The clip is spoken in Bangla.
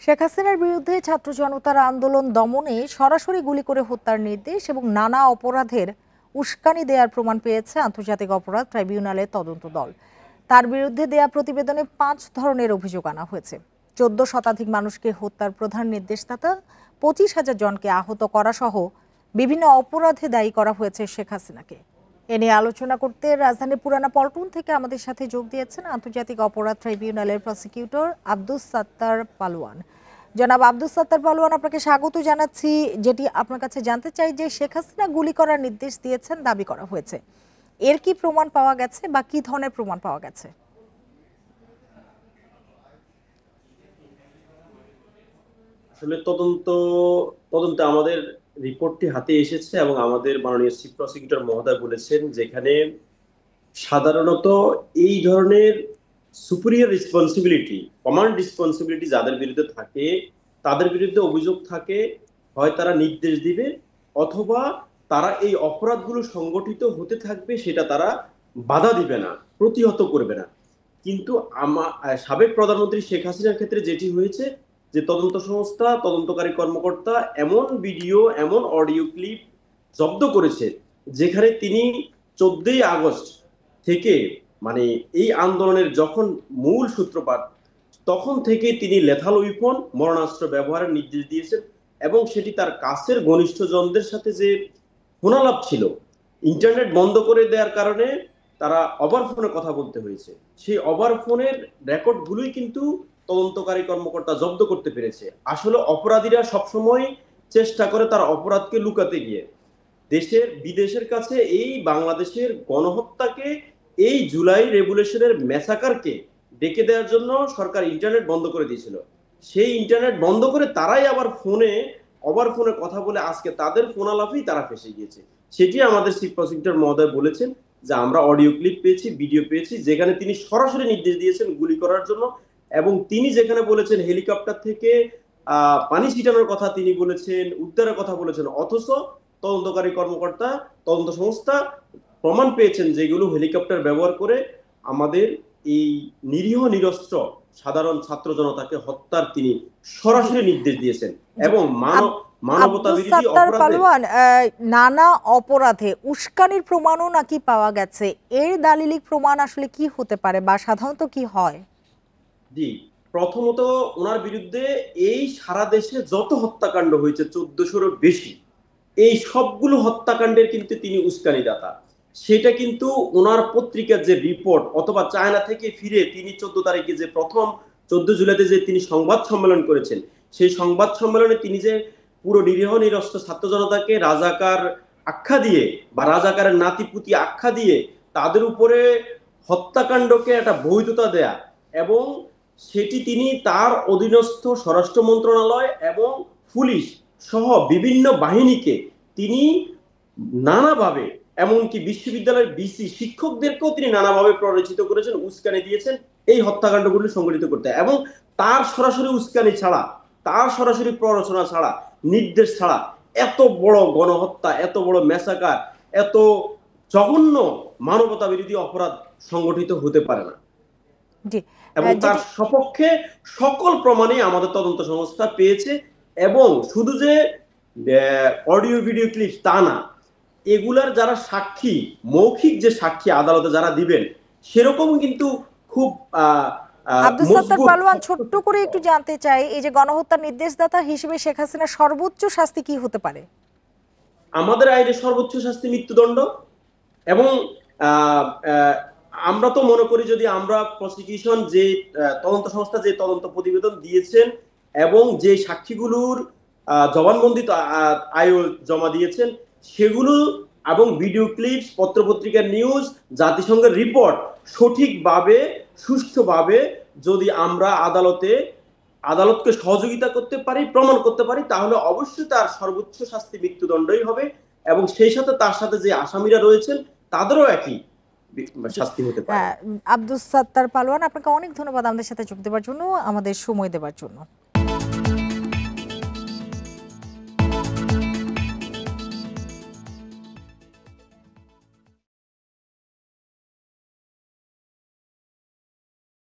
শেখ হাসিনার বিরুদ্ধে ছাত্র জনতার আন্দোলন দমনে সরাসরি গুলি করে হত্যার নির্দেশ এবং নানা অপরাধের উস্কানি দেওয়ার প্রমাণ পেয়েছে আন্তর্জাতিক অপরাধ ট্রাইব্যুনালের তদন্ত দল। তার বিরুদ্ধে দেয়া প্রতিবেদনে 5 ধরনের অভিযোগ আনা হয়েছে। 14 শতাধিক মানুষকে হত্যার প্রধান নির্দেশদাতা, 25,000 জনকে আহত করা সহ বিভিন্ন অপরাধে দায়ী করা হয়েছে শেখ হাসিনাকে। এ নিয়ে আলোচনা করতে রাজধানীর পুরানা পল্টন থেকে আমাদের সাথে যোগ দিয়েছেন আন্তর্জাতিক অপরাধ ট্রাইব্যুনালের প্রসিকিউটর আব্দুস সাত্তার পালোয়ান। জনাব আব্দুস সাত্তার পালোয়ান, আপনাকে স্বাগত জানাচ্ছি। যেটি আপনার কাছে জানতে চাই যে শেখ হাসিনা গুলি করার নির্দেশ দিয়েছেন দাবি করা হয়েছে, এর কি প্রমাণ পাওয়া গেছে বা কি ধরনের প্রমাণ পাওয়া গেছে? আসলে তদন্তে আমাদের রিপোর্টটি হাতে এসেছে এবং আমাদের মাননীয় চিফ প্রসিকিউটর মহোদয় বলেছেন যেখানে সাধারণত এই ধরনের সুপিরিয়র রেসপন্সিবিলিটি, কমান্ড রেসপন্সিবিলিটি যাদের বিরুদ্ধে থাকে, তাদের বিরুদ্ধে অভিযোগ থাকে, হয় তারা নির্দেশ দিবে অথবা তারা এই অপরাধগুলো সংগঠিত হতে থাকবে সেটা তারা বাধা দিবে না, প্রতিহত করবে না। কিন্তু সাবেক প্রধানমন্ত্রী শেখ হাসিনার ক্ষেত্রে যেটি হয়েছে যে তদন্ত সংস্থা, তদন্তকারী কর্মকর্তা এমন ভিডিও, এমন অডিও ক্লিপ জব্দ করেছে যেখানে তিনি 14ই আগস্ট থেকে, মানে এই আন্দোলনের যখন মূল সূত্রপাত, তখন থেকে তিনি লেথাল উইপন, মরণাস্ত্র ব্যবহারের নির্দেশ দিয়েছেন এবং সেটি তার কাছের ঘনিষ্ঠজনদের সাথে যে ফোনালাপ ছিল, ইন্টারনেট বন্ধ করে দেওয়ার কারণে তারা ওভার ফোনে কথা বলতে হয়েছে, সেই ওভার ফোনের রেকর্ডগুলোই কিন্তু তদন্তকারী কর্মকর্তা জব্দ করতে পেরেছে। আসলে অপরাধীরা সবসময় চেষ্টা করে তার অপরাধকে লুকাতে গিয়ে দেশের বিদেশের কাছে এই বাংলাদেশের গণহত্যাকে, এই জুলাই রেভুলেশনের ম্যাসাকারকে ডেকে দেওয়ার জন্য সরকার ইন্টারনেট বন্ধ করে দিয়েছিল। সেই ইন্টারনেট বন্ধ করে তারাই আবার ওভার ফোনে কথা বলে আজকে তাদের ফোন আলাপেই তারা ফেসে গিয়েছে। সেটি আমাদের চিফ প্রসিকিউটর মহোদয় বলেছেন যে আমরা অডিও ক্লিপ পেয়েছি, ভিডিও পেয়েছি যেখানে তিনি সরাসরি নির্দেশ দিয়েছেন গুলি করার জন্য এবং তিনি যেখানে বলেছেন হেলিকপ্টার থেকে পানি ছিটানোর কথা তিনি বলেছেন, উদ্ধারের কথা বলেছেন, অথচ তদন্তকারী কর্মকর্তা, তদন্ত সংস্থা প্রমাণ পেয়েছেন যেগুলো হেলিকপ্টার ব্যবহার করে আমাদের এই নিরীহ নিরস্ত্র সাধারণ ছাত্র জনতাকে হত্যার তিনি সরাসরি নির্দেশ দিয়েছেন এবং মানবতা বিরোধী অপরাধে নানা অপরাধে উস্কানির প্রমাণও নাকি পাওয়া গেছে। এর দালিলিক প্রমাণ আসলে কি হতে পারে বা সাধারণত কি হয়? জি, প্রথমত ওনার বিরুদ্ধে এই সারা দেশে যত হত্যাকাণ্ড হয়েছে 1400-এরও বেশি, এই সবগুলো হত্যাকাণ্ডের কিন্তু তিনি উস্কানিদাতা। সেটা কিন্তু ওনার পত্রিকার যে রিপোর্ট অথবা চায়না থেকে ফিরে তিনি 14 তারিখে যে প্রথম 14 জুলাইতে যে তিনি সংবাদ সম্মেলন করেছেন, সেই সংবাদ সম্মেলনে তিনি যে পুরো নিরীহ নিরস্ত্র ছাত্র জনতাকে রাজাকার আখ্যা দিয়ে বা রাজাকারের নাতিপুতি আখ্যা দিয়ে তাদের উপরে হত্যাকাণ্ডকে একটা বৈধতা দেয়া এবং সেটি তিনি তার অধীনস্থ স্বরাষ্ট্র মন্ত্রণালয় এবং পুলিশ সহ বিভিন্ন বাহিনীকে তিনি নানাভাবে, এমনকি বিশ্ববিদ্যালয়ের বিসি শিক্ষকদেরকেও তিনি নানাভাবে প্ররোচিত করেছেন, উস্কানি দিয়েছেন এই হত্যাকাণ্ডগুলি সংগঠিত করতে। এবং তার সরাসরি উস্কানি ছাড়া, তার সরাসরি প্ররোচনা ছাড়া, নির্দেশ ছাড়া এত বড় গণহত্যা, এত বড় ম্যাসাকার, এত জঘন্য মানবতা বিরোধী অপরাধ সংগঠিত হতে পারে না। এবং তার সপক্ষে সকল প্রমাণই আমাদের তদন্ত সংস্থা পেয়েছে। এবং শুধু যে অডিও ভিডিও ক্লিপ তা না, এগুলার যারা সাক্ষী, মৌখিক যে সাক্ষী আদালতে যারা দিবেন সেরকম কিন্তু খুব আব্দুস সাত্তার পালোয়ান, ছোট্ট করে একটু জানতে চাই, এই যে গণহত্যার নির্দেশদাতা হিসেবে শেখ হাসিনার সর্বোচ্চ শাস্তি কি হতে পারে? আমাদের আইনে সর্বোচ্চ শাস্তি মৃত্যুদণ্ড। এবং আমরা তো মনে করি যদি আমরা প্রসিকিউশন যে তদন্ত সংস্থা যে তদন্ত প্রতিবেদন দিয়েছেন এবং যে সাক্ষীগুলোর জবানবন্দি আয়ও জমা দিয়েছেন সেগুলো এবং ভিডিও ক্লিপস, পত্রপত্রিকার নিউজ, জাতিসংঘের রিপোর্ট সঠিকভাবে সুষ্ঠুভাবে যদি আমরা আদালতকে সহযোগিতা করতে পারি, প্রমাণ করতে পারি, তাহলে অবশ্যই তার সর্বোচ্চ শাস্তি মৃত্যুদণ্ডই হবে এবং সেই সাথে তার সাথে যে আসামিরা রয়েছেন তাদেরও একই শাস্তি হতে পারে। আব্দুস সাত্তার পালোয়ান, আপনাকে অনেক ধন্যবাদ আমাদের সাথে যোগ দেওয়ার জন্য, আমাদের সময় দেওয়ার জন্য।